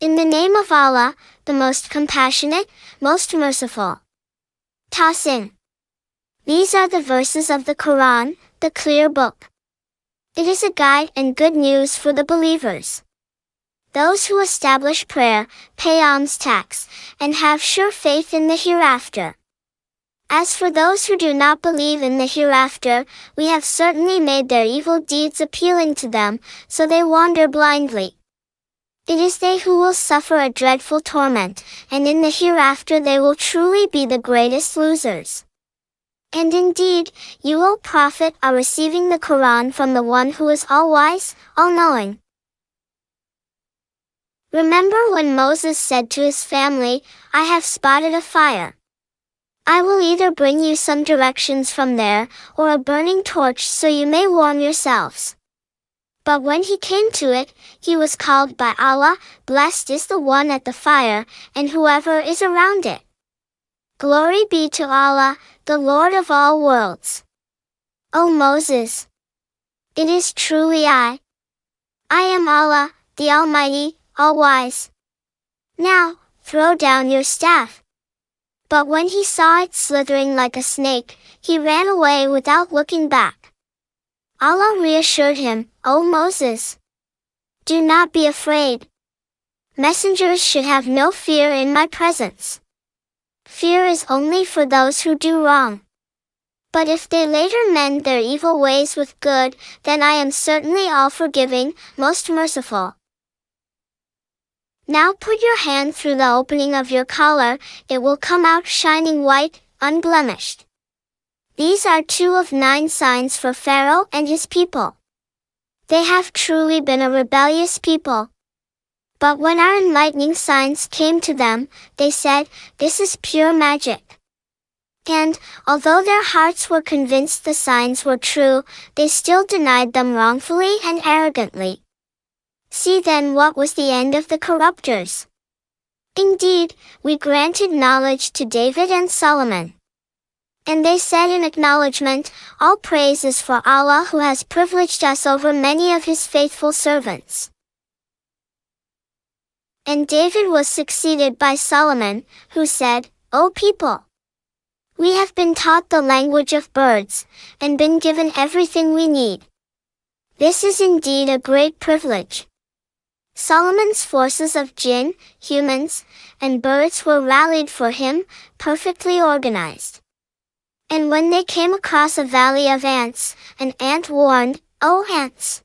In the name of Allah, the most compassionate, most merciful. Ṭâ-Sĩn. These are the verses of the Quran, the clear book. It is a guide and good news for the believers. Those who establish prayer, pay alms tax, and have sure faith in the hereafter. As for those who do not believe in the hereafter, we have certainly made their evil deeds appealing to them, so they wander blindly. It is they who will suffer a dreadful torment, and in the hereafter they will truly be the greatest losers. And indeed, you, O Prophet, are receiving the Quran from the one who is all-wise, all-knowing. Remember when Moses said to his family, I have spotted a fire. I will either bring you some directions from there, or a burning torch so you may warm yourselves. But when he came to it, he was called by Allah, blessed is the one at the fire, and whoever is around it. Glory be to Allah, the Lord of all worlds. O Moses! It is truly I. I am Allah, the Almighty, all-wise. Now, throw down your staff. But when he saw it slithering like a snake, he ran away without looking back. Allah reassured him, O Moses! Do not be afraid. Messengers should have no fear in my presence. Fear is only for those who do wrong. But if they later mend their evil ways with good, then I am certainly all-forgiving, most merciful. Now put your hand through the opening of your collar, it will come out shining white, unblemished. These are 2 of 9 signs for Pharaoh and his people. They have truly been a rebellious people. But when our enlightening signs came to them, they said, this is pure magic. And, although their hearts were convinced the signs were true, they still denied them wrongfully and arrogantly. See then what was the end of the corruptors. Indeed, we granted knowledge to David and Solomon. And they said in acknowledgement, all praise is for Allah who has privileged us over many of his faithful servants. And David was succeeded by Solomon, who said, O people! We have been taught the language of birds, and been given everything we need. This is indeed a great privilege. Solomon's forces of jinn, humans, and birds were rallied for him, perfectly organized. And when they came across a valley of ants, an ant warned, O ants!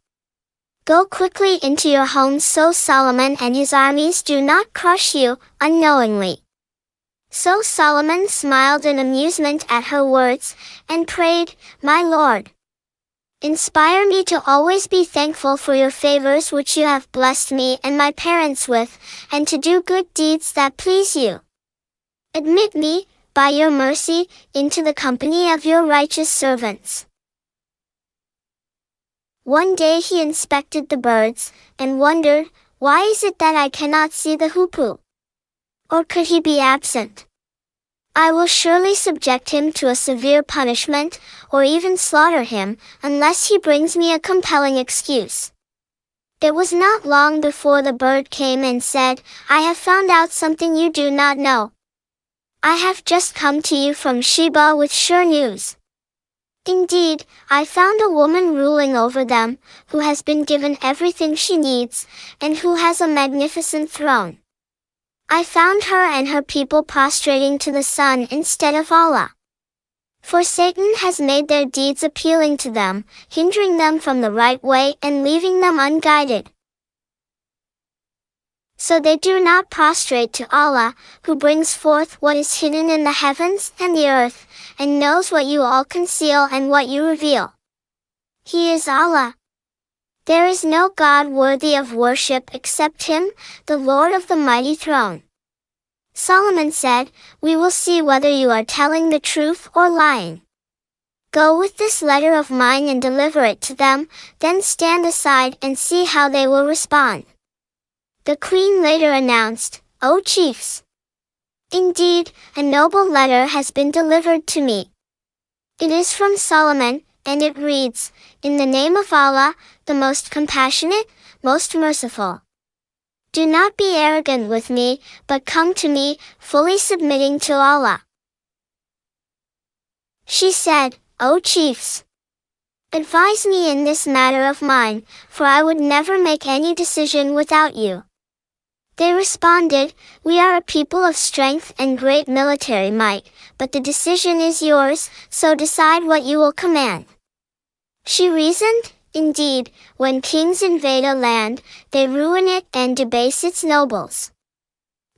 Go quickly into your homes so Solomon and his armies do not crush you, unknowingly. So Solomon smiled in amusement at her words, and prayed, My Lord! Inspire me to always be thankful for your favors which you have blessed me and my parents with, and to do good deeds that please you. Admit me, by your mercy, into the company of your righteous servants. One day he inspected the birds, and wondered, why is it that I cannot see the hoopoe? Or could he be absent? I will surely subject him to a severe punishment, or even slaughter him, unless he brings me a compelling excuse. It was not long before the bird came and said, I have found out something you do not know. I have just come to you from Sheba with sure news. Indeed, I found a woman ruling over them, who has been given everything she needs, and who has a magnificent throne. I found her and her people prostrating to the sun instead of Allah. For Satan has made their deeds appealing to them, hindering them from the right way and leaving them unguided. So they do not prostrate to Allah, who brings forth what is hidden in the heavens and the earth, and knows what you all conceal and what you reveal. He is Allah. There is no God worthy of worship except Him, the Lord of the mighty throne. Solomon said, We will see whether you are telling the truth or lying. Go with this letter of mine and deliver it to them, then stand aside and see how they will respond. The queen later announced, O chiefs! Indeed, a noble letter has been delivered to me. It is from Solomon, and it reads, In the name of Allah, the most compassionate, most merciful. Do not be arrogant with me, but come to me, fully submitting to Allah." She said, "O chiefs, advise me in this matter of mine, for I would never make any decision without you." They responded, "We are a people of strength and great military might, but the decision is yours, so decide what you will command." She reasoned, "Indeed, when kings invade a land, they ruin it and debase its nobles.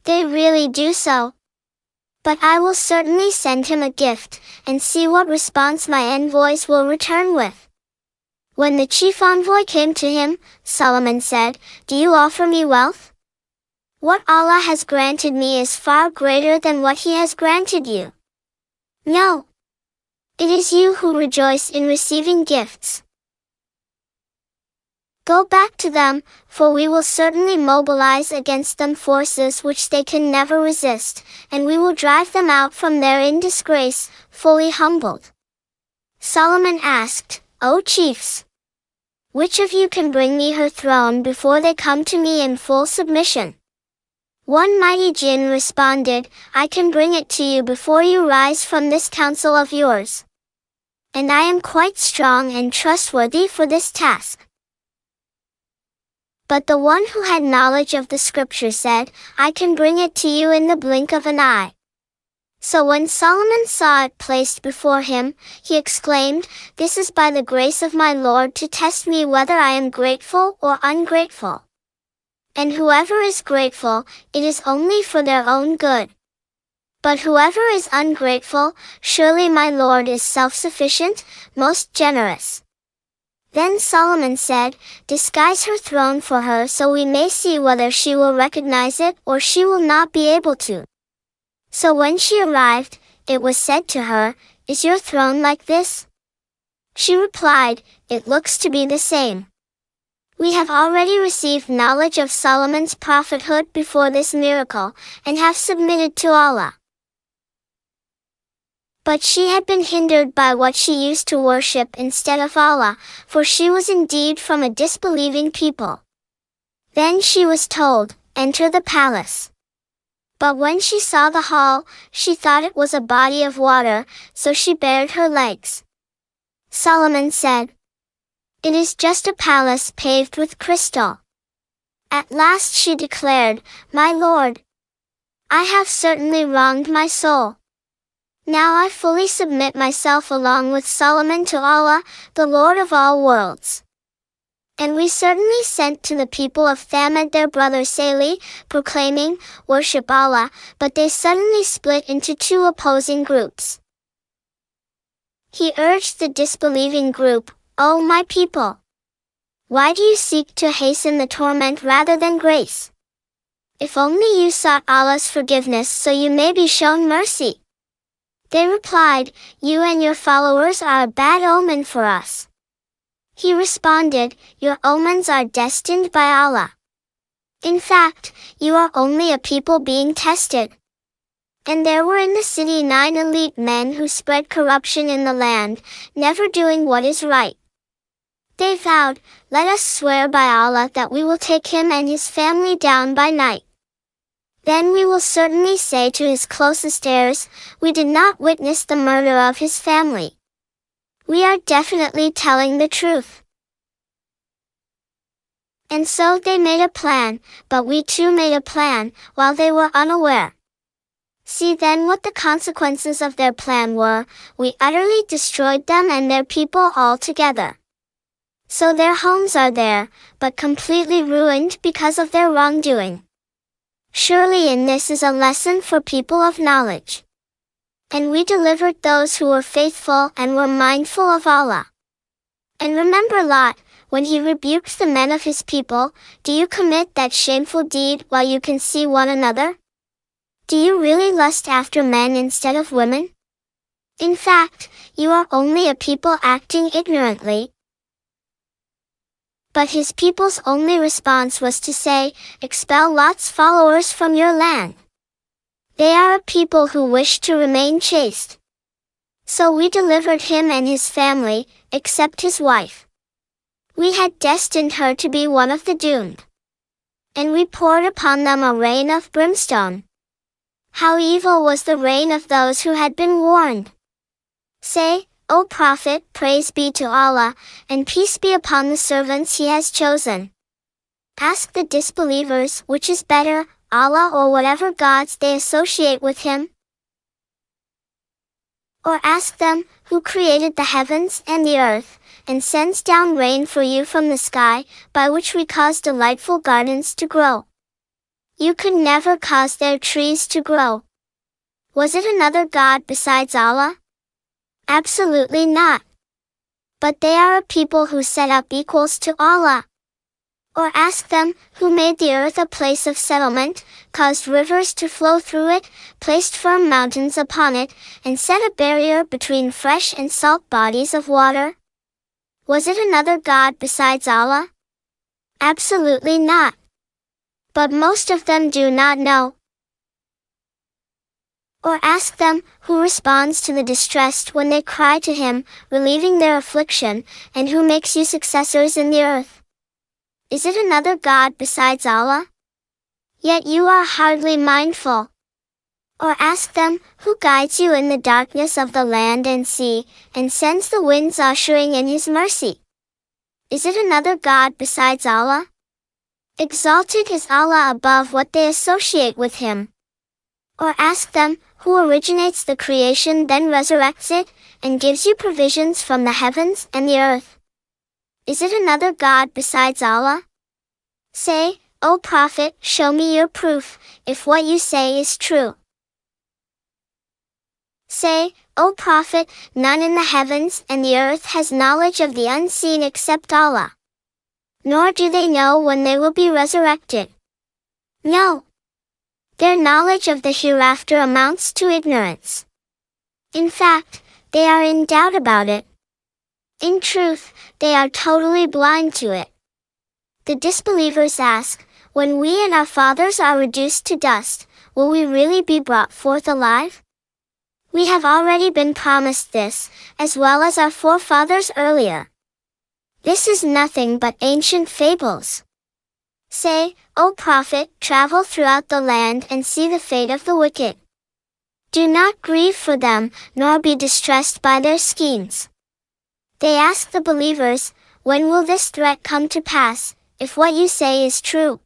They really do so. But I will certainly send him a gift, and see what response my envoys will return with." When the chief envoy came to him, Solomon said, "Do you offer me wealth? What Allah has granted me is far greater than what He has granted you. No. It is you who rejoice in receiving gifts. Go back to them, for we will certainly mobilize against them forces which they can never resist, and we will drive them out from there in disgrace, fully humbled." Solomon asked, "O chiefs, which of you can bring me her throne before they come to me in full submission?" One mighty jinn responded, "I can bring it to you before you rise from this council of yours. And I am quite strong and trustworthy for this task." But the one who had knowledge of the scripture said, "I can bring it to you in the blink of an eye." So when Solomon saw it placed before him, he exclaimed, "This is by the grace of my Lord to test me whether I am grateful or ungrateful. And whoever is grateful, it is only for their own good. But whoever is ungrateful, surely my Lord is self-sufficient, most generous." Then Solomon said, "Disguise her throne for her so we may see whether she will recognize it or she will not be able to." So when she arrived, it was said to her, "Is your throne like this?" She replied, "It looks to be the same." We have already received knowledge of Solomon's prophethood before this miracle, and have submitted to Allah. But she had been hindered by what she used to worship instead of Allah, for she was indeed from a disbelieving people. Then she was told, "Enter the palace." But when she saw the hall, she thought it was a body of water, so she bared her legs. Solomon said, "It is just a palace paved with crystal." At last she declared, "My Lord, I have certainly wronged my soul. Now I fully submit myself along with Solomon to Allah, the Lord of all worlds." And we certainly sent to the people of Thamud their brother Salih, proclaiming, "Worship Allah," but they suddenly split into two opposing groups. He urged the disbelieving group, "O my people! Why do you seek to hasten the torment rather than grace? If only you sought Allah's forgiveness so you may be shown mercy." They replied, "You and your followers are a bad omen for us." He responded, "Your omens are destined by Allah. In fact, you are only a people being tested." And there were in the city 9 elite men who spread corruption in the land, never doing what is right. They vowed, "Let us swear by Allah that we will take him and his family down by night. Then we will certainly say to his closest heirs, 'We did not witness the murder of his family. We are definitely telling the truth.'" And so they made a plan, but we too made a plan, while they were unaware. See then what the consequences of their plan were: we utterly destroyed them and their people altogether. So their homes are there, but completely ruined because of their wrongdoing. Surely in this is a lesson for people of knowledge. And we delivered those who were faithful and were mindful of Allah. And remember Lot, when he rebuked the men of his people, "Do you commit that shameful deed while you can see one another? Do you really lust after men instead of women? In fact, you are only a people acting ignorantly." But his people's only response was to say, "Expel Lot's followers from your land. They are a people who wish to remain chaste." So we delivered him and his family, except his wife. We had destined her to be one of the doomed. and we poured upon them a rain of brimstone. How evil was the rain of those who had been warned! Say, O Prophet, praise be to Allah, and peace be upon the servants He has chosen. Ask the disbelievers which is better, Allah or whatever gods they associate with Him? Or ask them, who created the heavens and the earth, and sends down rain for you from the sky, by which we cause delightful gardens to grow. You could never cause their trees to grow. Was it another God besides Allah? Absolutely not. But they are a people who set up equals to Allah. Or ask them, who made the earth a place of settlement, caused rivers to flow through it, placed firm mountains upon it, and set a barrier between fresh and salt bodies of water? Was it another God besides Allah? Absolutely not. But most of them do not know. Or ask them, who responds to the distressed when they cry to Him, relieving their affliction, and who makes you successors in the earth? Is it another God besides Allah? Yet you are hardly mindful. Or ask them, who guides you in the darkness of the land and sea, and sends the winds ushering in His mercy? Is it another God besides Allah? Exalted is Allah above what they associate with Him. Or ask them, who originates the creation then resurrects it, and gives you provisions from the heavens and the earth? Is it another God besides Allah? Say, O Prophet, show me your proof, if what you say is true. Say, O Prophet, none in the heavens and the earth has knowledge of the unseen except Allah. Nor do they know when they will be resurrected. No. Their knowledge of the hereafter amounts to ignorance. In fact, they are in doubt about it. In truth, they are totally blind to it. The disbelievers ask, when we and our fathers are reduced to dust, will we really be brought forth alive? We have already been promised this, as well as our forefathers earlier. This is nothing but ancient fables. Say, O Prophet, travel throughout the land and see the fate of the wicked. Do not grieve for them, nor be distressed by their schemes. They ask the believers, when will this threat come to pass, if what you say is true?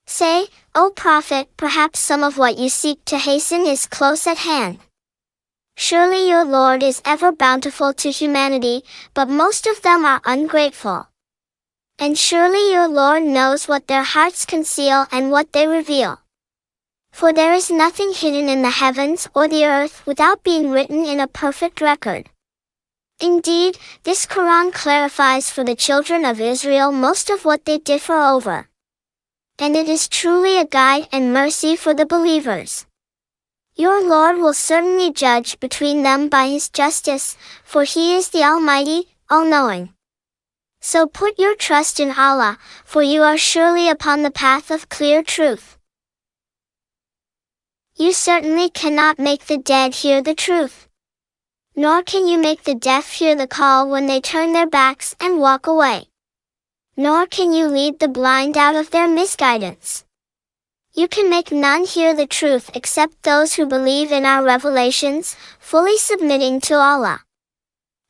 Say, O Prophet, perhaps some of what you seek to hasten is close at hand. Surely your Lord is ever bountiful to humanity, but most of them are ungrateful. And surely your Lord knows what their hearts conceal and what they reveal. For there is nothing hidden in the heavens or the earth without being written in a perfect record. Indeed, this Quran clarifies for the children of Israel most of what they differ over. And it is truly a guide and mercy for the believers. Your Lord will certainly judge between them by His justice, for He is the Almighty, All-Knowing. So put your trust in Allah, for you are surely upon the path of clear truth. You certainly cannot make the dead hear the truth. Nor can you make the deaf hear the call when they turn their backs and walk away. Nor can you lead the blind out of their misguidance. You can make none hear the truth except those who believe in our revelations, fully submitting to Allah.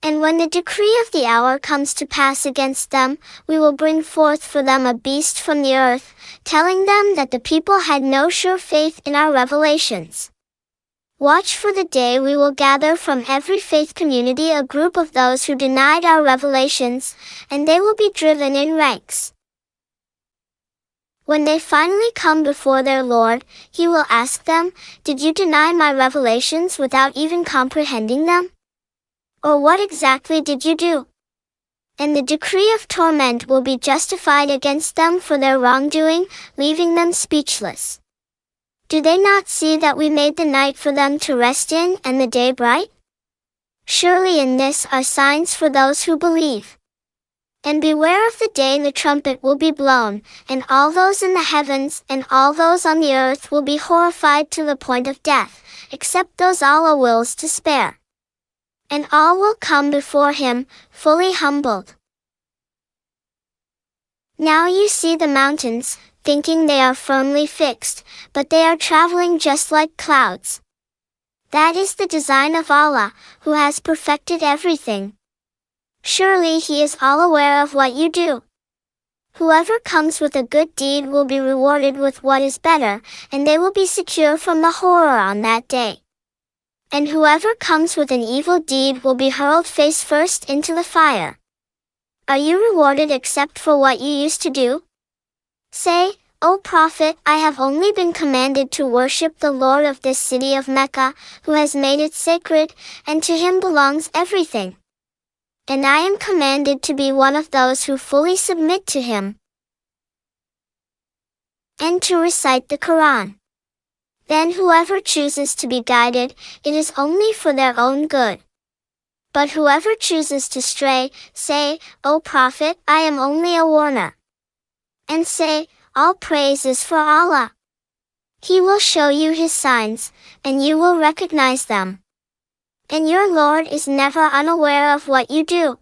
And when the decree of the hour comes to pass against them, we will bring forth for them a beast from the earth, telling them that the people had no sure faith in our revelations. Watch for the day we will gather from every faith community a group of those who denied our revelations, and they will be driven in ranks. When they finally come before their Lord, He will ask them, did you deny my revelations without even comprehending them? Or what exactly did you do? And the decree of torment will be justified against them for their wrongdoing, leaving them speechless. Do they not see that we made the night for them to rest in and the day bright? Surely in this are signs for those who believe. And beware of the day the trumpet will be blown, and all those in the heavens and all those on the earth will be horrified to the point of death, except those Allah wills to spare. And all will come before Him, fully humbled. Now you see the mountains, thinking they are firmly fixed, but they are traveling just like clouds. That is the design of Allah, who has perfected everything. Surely He is all aware of what you do. Whoever comes with a good deed will be rewarded with what is better, and they will be secure from the horror on that day. And whoever comes with an evil deed will be hurled face first into the fire. Are you rewarded except for what you used to do? Say, O Prophet, I have only been commanded to worship the Lord of this city of Mecca, who has made it sacred, and to Him belongs everything. And I am commanded to be one of those who fully submit to Him, and to recite the Quran. Then whoever chooses to be guided, it is only for their own good. But whoever chooses to stray, say, O Prophet, I am only a warner. And say, all praise is for Allah. He will show you His signs, and you will recognize them. And your Lord is never unaware of what you do.